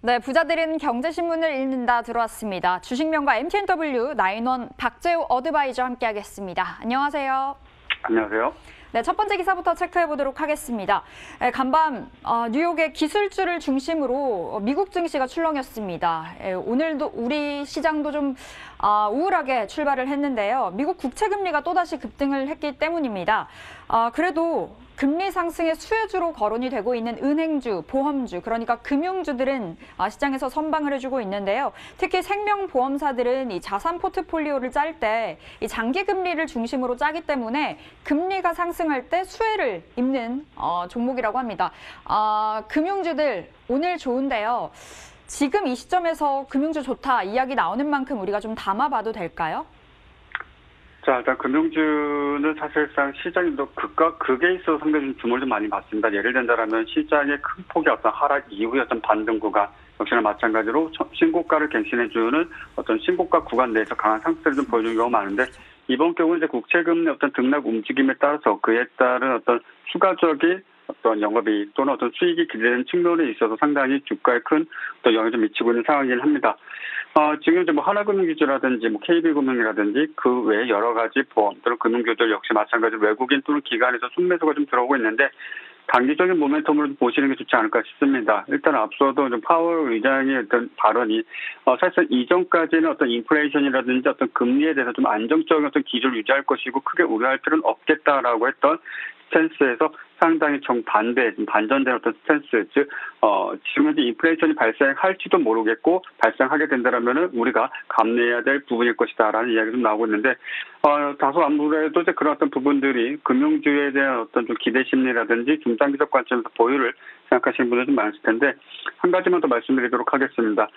네, 부자들은 경제신문을 읽는다 들어왔습니다. 주식명가 MTNW 나인원 박재우 어드바이저 함께하겠습니다. 안녕하세요. 안녕하세요. 네, 첫 번째 기사부터 체크해 보도록 하겠습니다. 간밤 뉴욕의 기술주를 중심으로 미국 증시가 출렁였습니다. 오늘도 우리 시장도 좀 우울하게 출발을 했는데요. 미국 국채 금리가 또다시 급등을 했기 때문입니다. 그래도 금리 상승의 수혜주로 거론이 되고 있는 은행주, 보험주, 그러니까 금융주들은 시장에서 선방을 해주고 있는데요. 특히 생명보험사들은 이 자산 포트폴리오를 짤 때 이 장기 금리를 중심으로 짜기 때문에 금리가 상승할 때 수혜를 입는 종목이라고 합니다. 금융주들 오늘 좋은데요. 지금 이 시점에서 금융주 좋다 이야기 나오는 만큼 우리가 좀 담아봐도 될까요? 자, 일단 금융주는 사실상 시장이 더 극과 극에 있어서 상당히 좀 주목을 좀 많이 받습니다. 예를 든다면 시장의 큰 폭의 어떤 하락 이후의 어떤 반등 구간, 역시나 마찬가지로 신고가를 갱신해주는 어떤 신고가 구간 내에서 강한 상승을 좀 보여주는 경우가 많은데, 이번 경우는 이제 국채금리 어떤 등락 움직임에 따라서 그에 따른 어떤 추가적인 어떤 영업이익 또는 어떤 수익이 기대되는 측면에 있어서 상당히 주가에 큰 어떤 영향을 좀 미치고 있는 상황이긴 합니다. 지금 이제 뭐 하나금융지주라든지 뭐 KB금융이라든지 그 외에 여러 가지 보험 또는 금융주들 역시 마찬가지로 외국인 또는 기관에서 순매수가 좀 들어오고 있는데, 단기적인 모멘텀으로 보시는 게 좋지 않을까 싶습니다. 일단 앞서도 좀 파월 의장의 어떤 발언이 사실상 이전까지는 어떤 인플레이션이라든지 어떤 금리에 대해서 좀 안정적인 어떤 기조를 유지할 것이고 크게 우려할 필요는 없겠다라고 했던 스탠스에서 상당히 정반대, 반전된 어떤 스탠스, 즉 지금 현재 인플레이션이 발생할지도 모르겠고 발생하게 된다면은 우리가 감내해야 될 부분일 것이다라는 이야기가 좀 나오고 있는데, 다소 아무래도 이제 그런 어떤 부분들이 금융주에 대한 어떤 좀 기대 심리라든지 중장기적 관점에서 보유를 생각하시는 분들이 좀 많으실 텐데, 한 가지만 더 말씀드리도록 하겠습니다.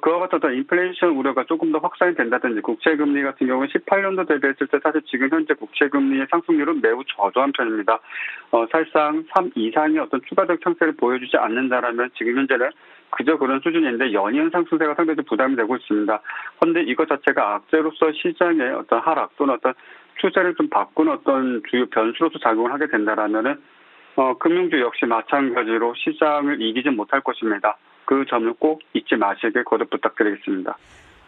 그와 같은 어떤 인플레이션 우려가 조금 더 확산이 된다든지 국채 금리 같은 경우는 18년도 대비했을 때 사실 지금 현재 국채 금리의 상승률은 매우 저조한 편입니다. 사실상 3 이상의 어떤 추가적 상승을 보여주지 않는다라면 지금 현재는 그저 그런 수준인데 연이은 상승세가 상당히 좀 부담이 되고 있습니다. 그런데 이것 자체가 악재로서 시장의 어떤 하락 또는 어떤 추세를 좀 바꾸는 어떤 주요 변수로서 작용을 하게 된다라면은 금융주 역시 마찬가지로 시장을 이기지 못할 것입니다. 그 점을 꼭 잊지 마시길 거듭 부탁드리겠습니다.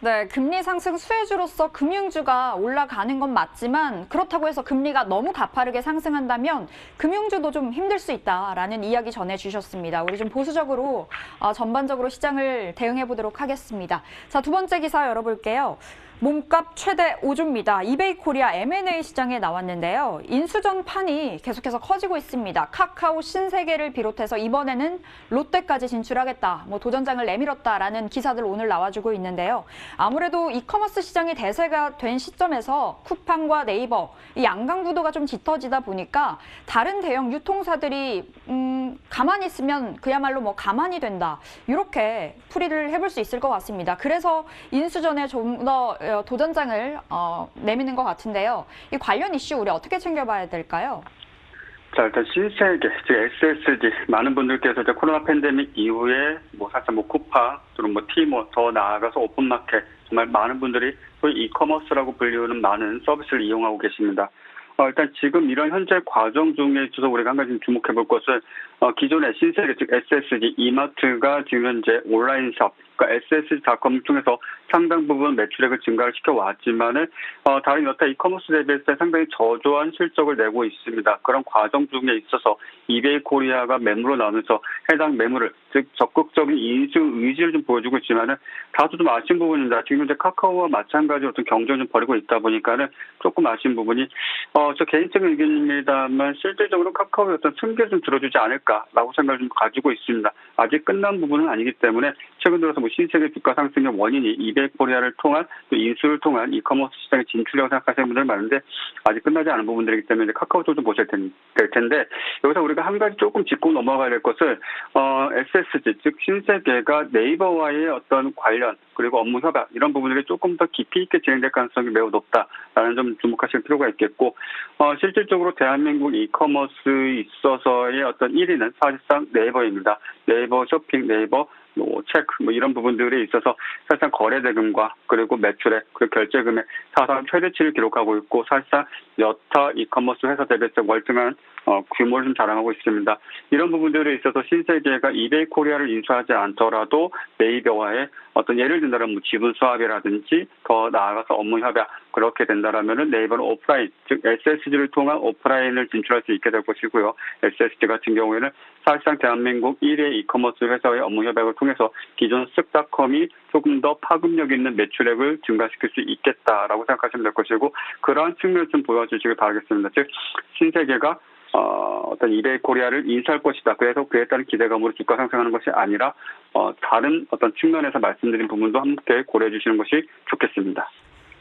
네, 금리 상승 수혜주로서 금융주가 올라가는 건 맞지만 그렇다고 해서 금리가 너무 가파르게 상승한다면 금융주도 좀 힘들 수 있다라는 이야기 전해주셨습니다. 우리 좀 보수적으로 전반적으로 시장을 대응해 보도록 하겠습니다. 자, 두 번째 기사 열어볼게요. 몸값 최대 5조입니다. 이베이 코리아 M&A 시장에 나왔는데요. 인수전 판이 계속해서 커지고 있습니다. 카카오, 신세계를 비롯해서 이번에는 롯데까지 진출하겠다, 도전장을 내밀었다라는 기사들 오늘 나와주고 있는데요. 아무래도 이커머스 시장이 대세가 된 시점에서 쿠팡과 네이버, 이 양강 구도가 좀 짙어지다 보니까 다른 대형 유통사들이 가만히 있으면 그야말로 가만히 된다, 이렇게 풀이를 해볼 수 있을 것 같습니다. 그래서 인수전에 좀 더 도전장을 내미는 것 같은데요. 이 관련 이슈 우리 어떻게 챙겨봐야 될까요? 자, 일단 신세계, 즉 SSG, 많은 분들께서 이제 코로나 팬데믹 이후에 사실 쿠팡 또는 티모, 더 나아가서 오픈마켓, 정말 많은 분들이 소위 이커머스라고 불리우는 많은 서비스를 이용하고 계십니다. 일단 지금 이런 현재 과정 중에 있어서 우리가 한 가지 주목해 볼 것은 기존의 신세계, 즉 SSG, 이마트가 지금 현재 온라인 숍, 그러니까 SSG.com을 통해서 상당 부분 매출액을 증가를 시켜왔지만은 다른 여타 이커머스 대비했을 때 상당히 저조한 실적을 내고 있습니다. 그런 과정 중에 있어서 이베이 코리아가 매물로 나오면서 해당 매물을, 즉 적극적인 인수 의지를 좀 보여주고 있지만은 다소 좀 아쉬운 부분입니다. 지금 현재 카카오와 마찬가지로 어떤 경쟁을 좀 벌이고 있다 보니까는 조금 아쉬운 부분이 저 개인적인 의견입니다만 실질적으로 카카오의 어떤 승계를 좀 들어주지 않을까라고 생각을 좀 가지고 있습니다. 아직 끝난 부분은 아니기 때문에 최근 들어서 신세계 주가 상승의 원인이 이베이 코리아를 통한 또 인수를 통한 이커머스 시장의 진출이라고 생각하시는 분들 많은데, 아직 끝나지 않은 부분들이기 때문에 이제 카카오 쪽 좀 보셔야 될 텐데, 여기서 우리가 한 가지 조금 짚고 넘어가야 될 것은 SSG, 즉 신세계가 네이버와의 어떤 관련 그리고 업무 협약 이런 부분들이 조금 더 깊이 있게 진행될 가능성이 매우 높다라는 점 주목하실 필요가 있겠고, 실질적으로 대한민국 이커머스에 있어서의 어떤 1위는 사실상 네이버입니다. 네이버 쇼핑, 네이버 체크 이런 부분들에 있어서 사실상 거래 대금과 그리고 매출액 그리고 결제 금액 사상 최대치를 기록하고 있고, 사실상 여타 이커머스 회사 대비해서 월등한 규모를 좀 자랑하고 있습니다. 이런 부분들에 있어서 신세계가 이베이 코리아를 인수하지 않더라도 네이버와의 어떤 예를 든다면 뭐 지분 수합이라든지 더 나아가서 업무 협약 그렇게 된다라면은 네이버는 오프라인 즉 SSG를 통한 오프라인을 진출할 수 있게 될 것이고요. SSG 같은 경우에는 사실상 대한민국 1회 이커머스 회사의 업무 협약을 통해서 기존 쓱닷컴이 조금 더 파급력 있는 매출액을 증가시킬 수 있겠다라고 생각하시면 될 것이고 그러한 측면을 좀 보여주시길 바라겠습니다. 즉 신세계가 어떤 이베이 코리아를 인수할 것이다. 그래서 그에 따른 기대감으로 주가 상승하는 것이 아니라 다른 어떤 측면에서 말씀드린 부분도 함께 고려해 주시는 것이 좋겠습니다.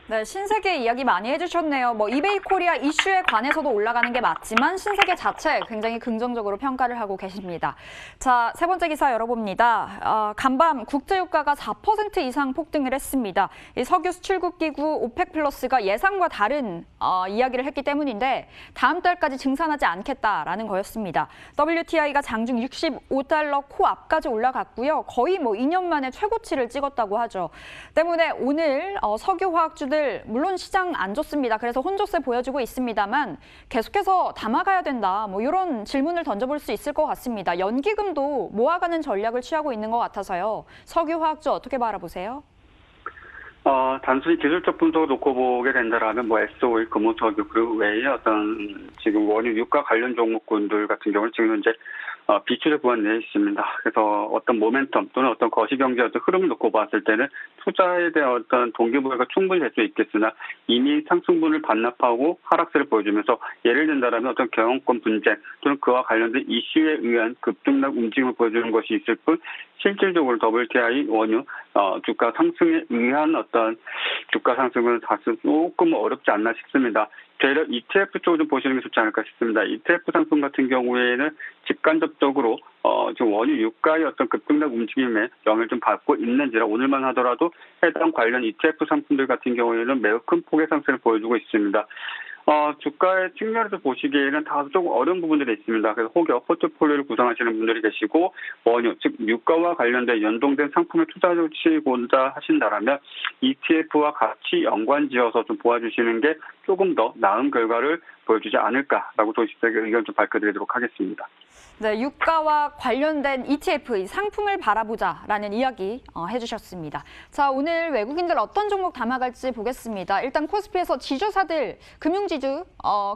네, 신세계 이야기 많이 해주셨네요. 뭐 이베이 코리아 이슈에 관해서도 올라가는 게 맞지만 신세계 자체 굉장히 긍정적으로 평가를 하고 계십니다. 자, 세 번째 기사 열어봅니다. 간밤 국제유가가 4% 이상 폭등을 했습니다. 이 석유 수출국 기구 오펙 플러스가 예상과 다른 이야기를 했기 때문인데 다음 달까지 증산하지 않겠다라는 거였습니다. WTI가 장중 65달러 코앞까지 올라갔고요. 거의 뭐 2년 만에 최고치를 찍었다고 하죠. 때문에 오늘 석유화학주들 물론 시장 안 좋습니다. 그래서 혼조세 보여주고 있습니다만 계속해서 담아가야 된다. 뭐 이런 질문을 던져볼 수 있을 것 같습니다. 연기금도 모아가는 전략을 취하고 있는 것 같아서요. 석유화학주 어떻게 바라보세요? 단순히 기술적 분석을 놓고 보게 된다라면 뭐 SOE, 금호석유 그리고 외에 어떤 지금 원유 유가 관련 종목군들 같은 경우는 지금 현재 비추제 구간 내에 있습니다. 그래서 어떤 모멘텀 또는 어떤 거시경제 어떤 흐름을 놓고 봤을 때는 투자에 대한 어떤 동기부여가 충분히 될 수 있겠으나 이미 상승분을 반납하고 하락세를 보여주면서 예를 든다라면 어떤 경영권 분쟁 또는 그와 관련된 이슈에 의한 급등락 움직임을 보여주는 것이 있을 뿐 실질적으로 WTI 원유 주가 상승에 의한 어떤 주가 상승은 사실 조금 어렵지 않나 싶습니다. 되려 ETF 쪽을 좀 보시는 게 좋지 않을까 싶습니다. ETF 상품 같은 경우에는 직간접적으로 지금 원유 유가의 어떤 급등락 움직임에 영향을 좀 받고 있는지라 오늘만 하더라도 해당 관련 ETF 상품들 같은 경우에는 매우 큰 폭의 상승을 보여주고 있습니다. 주가의 측면에서 보시기에는 다소 조금 어려운 부분들이 있습니다. 그래서 혹여 포트폴리오를 구성하시는 분들이 계시고 원유, 즉 유가와 관련된 연동된 상품에 투자하시고자 하신다라면 ETF와 같이 연관지어서 좀 보아주시는 게 조금 더 나은 결과를 보여주지 않을까라고 도시적인 의견 좀 밝혀드리도록 하겠습니다. 네, 유가와 관련된 ETF, 이 상품을 바라보자라는 이야기 해주셨습니다. 자, 오늘 외국인들 어떤 종목 담아갈지 보겠습니다. 일단 코스피에서 지주사들, 금융지주,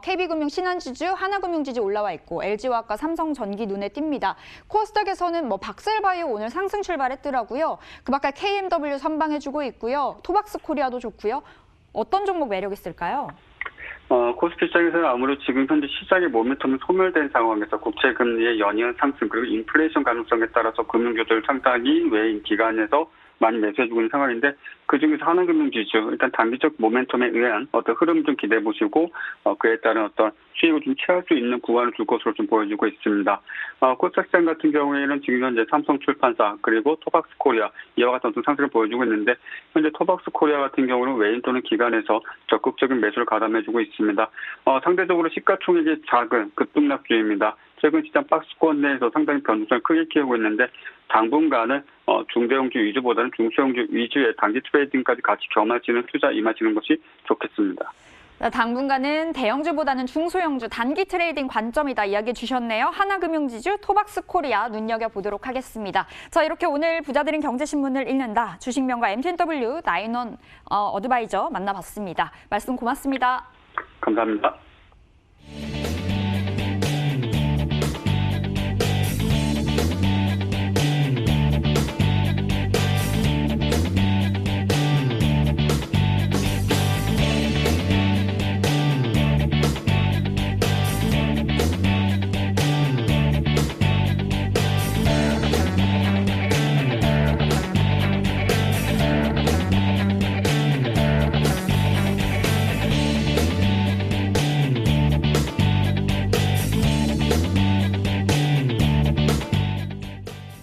KB금융, 신한지주, 하나금융지주 올라와 있고 LG화학과 삼성전기 눈에 띕니다. 코스닥에서는 뭐 박셀바이오 오늘 상승 출발했더라고요. 그 밖에 KMW 선방해주고 있고요. 토박스코리아도 좋고요. 어떤 종목 매력 있을까요? 코스피 시장에서는 아무래도 지금 현재 시장의 모멘텀이 소멸된 상황에서 국채금리의 연이은 상승 그리고 인플레이션 가능성에 따라서 금융주들 상당히 외인 기관에서 많이 매수해주고 있는 상황인데 그중에서 하나금융지주 일단 단기적 모멘텀에 의한 어떤 흐름 좀 기대해 보시고 그에 따른 어떤 수익을 좀 취할 수 있는 구간을 줄 것으로 좀 보여주고 있습니다. 코스닥 시장 같은 경우에는 지금 현재 삼성출판사 그리고 토박스코리아 이와 같은 어떤 상승을 보여주고 있는데 현재 토박스코리아 같은 경우는 외인 또는 기관에서 적극적인 매수를 가담해주고 있습니다. 상대적으로 시가총액이 작은 급등락주입니다. 최근 시장 박스권 내에서 상당히 변동성을 크게 키우고 있는데 당분간은 중대형주 위주보다는 중소형주 위주의 단기 트레이딩까지 같이 겸하시는 투자 임하시는 것이 좋겠습니다. 당분간은 대형주보다는 중소형주 단기 트레이딩 관점이다 이야기 주셨네요. 하나금융지주, 토박스코리아 눈여겨보도록 하겠습니다. 자, 이렇게 오늘 부자들인 경제신문을 읽는다. 주식명가 MTNW 나인원 어드바이저 만나봤습니다. 말씀 고맙습니다. 감사합니다.